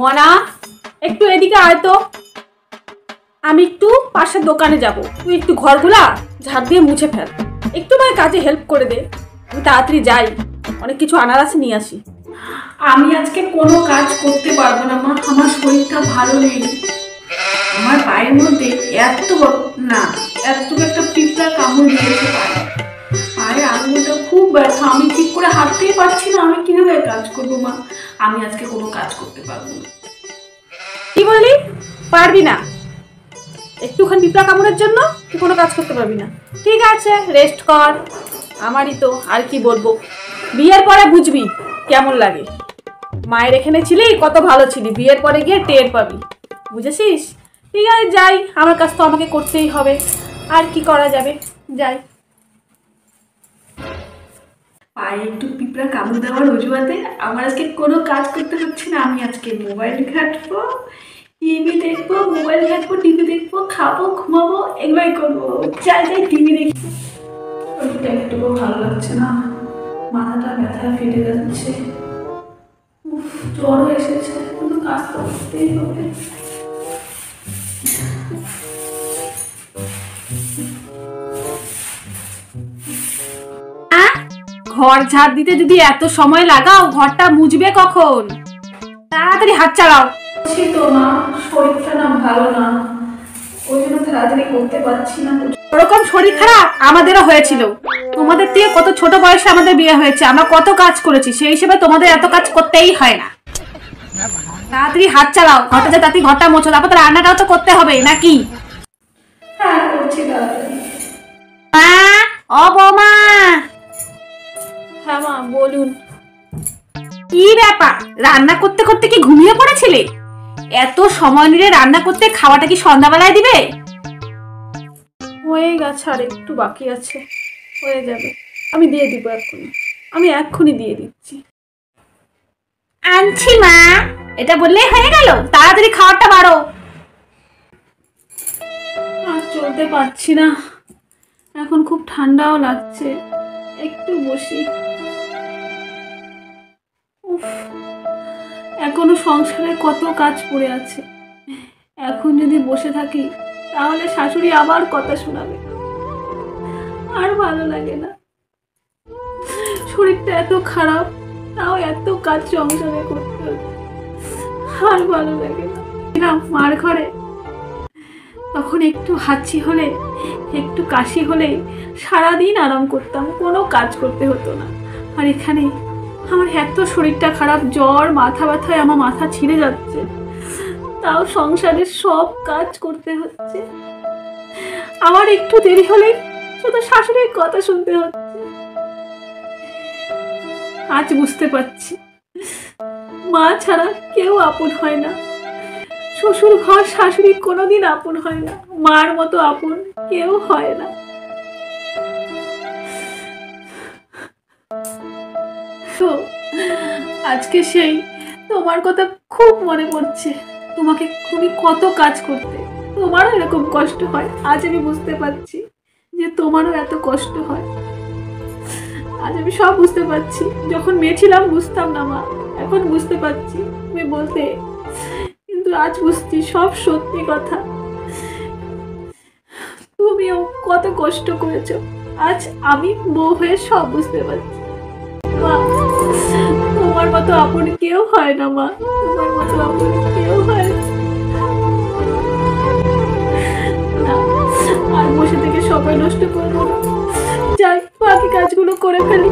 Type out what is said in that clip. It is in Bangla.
মনা, একটু এদিকে আয় তো। আমি একটু পাশের দোকানে যাব, তুই একটু ঘরগুলা ঝাড় দিয়ে মুছে ফেল, একটু নয় কাজে হেল্প করে দে। আমি তাড়াতাড়ি যাই, অনেক কিছু আনার আছে, নিয়ে আসি। আমি আজকে কোনো কাজ করতে পারবো না মা, আমার শরীরটা ভালো নেই। আমার পায়ের মধ্যে এতটুকু একটা পিঁপড়া কামড় দিয়েছে পায়ের আঙুলটা খুব ব্যথা, আমি ঠিক করে হাঁটতেই পারছি না। আমি কিভাবে কাজ করবো মা? আমি আজকে কোনো কাজ করতে পারবো না। কি বললি? পারবি না? একটুখানি পিঁপড়া কামড়ের জন্য তুই কোনো কাজ করতে পারবি না? ঠিক আছে, রেস্ট কর। আমারই তো, আর কি বলবো, বিয়ের পরে বুঝবি কেমন লাগে। মায়ের এখানে ছিলি, কত ভালো ছিলি, বিয়ের পরে গিয়ে টের পাবি, বুঝেছিস? ঠিক আছে, যাই, আমার কাজ তো আমাকে করতেই হবে, আর কি করা যাবে, যাই। পায়ে একটু পিঁপড়া কামড় দেওয়ার অজুহাতে আমার আজকে কোনো কাজ করতে হচ্ছে না। আমি আজকে মোবাইল ঘাঁটবো, টিভি দেখবো, মোবাইল ঘাঁটবো, টিভি দেখবো, খাবো, ঘুমাবো, এগুলোই করবো। যাই টিভি দেখবো। শরীরটা একটুকু ভালো লাগছে না, মাথাটা ব্যথা ফেটে যাচ্ছে, জ্বরও এসেছে, কিন্তু কাজ তো করতেই হবে। ঘর ঝাড় দিতে যদি এত সময় লাগাও, ঘরটা মুছবে কখন? তাড়াতাড়ি হাত চালাও। তো মা, শরীরটা না ভালো না, ওই জন্য তাড়াতাড়ি করতে পারছি না। ওরকম শরীর খারাপ আমাদেরও হয়েছিল, তোমাদের থেকে কত ছোট বয়সে আমাদের বিয়ে হয়েছে, আমরা কত কাজ করেছি, সেই হিসেবে তোমাদের এত কাজ করতেই হয় না। তাড়াতাড়ি হাত চালাও, ঘরটা যে তাড়াতাড়ি ঘরটা মোছো, তারপর তো রান্নাটাও তো করতে হবে নাকি? হ্যাঁ, করছি তাড়াতাড়ি। মা, ও বৌমা। হ্যাঁ মা, বলুন। কি ব্যাপার, রান্না করতে করতে কি ঘুমিয়ে পড়েছিলে? এত সময় নিয়ে রান্না করতে, খাওয়াটা কি সন্ধ্যাবেলায় দিবে? হয়ে গেছে, আর একটু বাকি আছে, হয়ে যাবে। আমি দিয়ে দিব এক্ষুনি, আমি এক্ষুনি দিয়ে দিচ্ছি। আনছি মা, এটা বললেই হয়ে গেল? তাড়াতাড়ি খাওয়াটা বাড়ো। আর চলতে পারছি না, এখন খুব ঠান্ডাও লাগছে, একটু বসি। উফ, এখনো সংসারে কত কাজ পড়ে আছে, এখন যদি বসে থাকি তাহলে শাশুড়ি আবার কথা শোনাবে, আর ভালো লাগে না। শরীরটা এত খারাপ, তাও এত কাজ সংসারে করতে হচ্ছে, আর ভালো লাগে না। মার ঘরে তখন একটু হাঁচি হলে, একটু কাশি হলে সারাদিন আরাম করতাম, কোনো কাজ করতে হতো না। আর এখানে আমার এত শরীরটা খারাপ, জ্বর, মাথা ব্যথায় আমার মাথা ছিঁড়ে যাচ্ছে, তাও সংসারের সব কাজ করতে হচ্ছে। আমার একটু দেরি হলে শুধু শাশুড়ির কথা শুনতে হচ্ছে। আজ বুঝতে পারছি, মা ছাড়া কেউ আপন হয় না, শ্বশুর ঘর শাশুড়ি কোনোদিন আপন হয় না, মার মতো আপন কেউ হয় না। তো আজকে সেই তোমার কথা খুব মনে পড়ছে, তোমাকে তুমি কত কাজ করতে, তোমারও এরকম কষ্ট হয়। আজ আমি বুঝতে পারছি যে তোমারও এত কষ্ট হয়। আজ আমি সব বুঝতে পারছি, যখন মেয়ে ছিলাম বুঝতাম না মা, এখন বুঝতে পারছি তুমি বলতে, কিন্তু আজ বুঝছি সব সত্যি কথা। তুমিও কত কষ্ট করেছো, আজ আমি বউ হয়ে সব বুঝতে পারছি। মা, তোমার মতো আপন কেউ হয় না মা, তোমার মতো আপন কেউ হয় না। আর বসে থেকে সময় নষ্ট করবো না, যাই বাকি কাজগুলো করে ফেলি।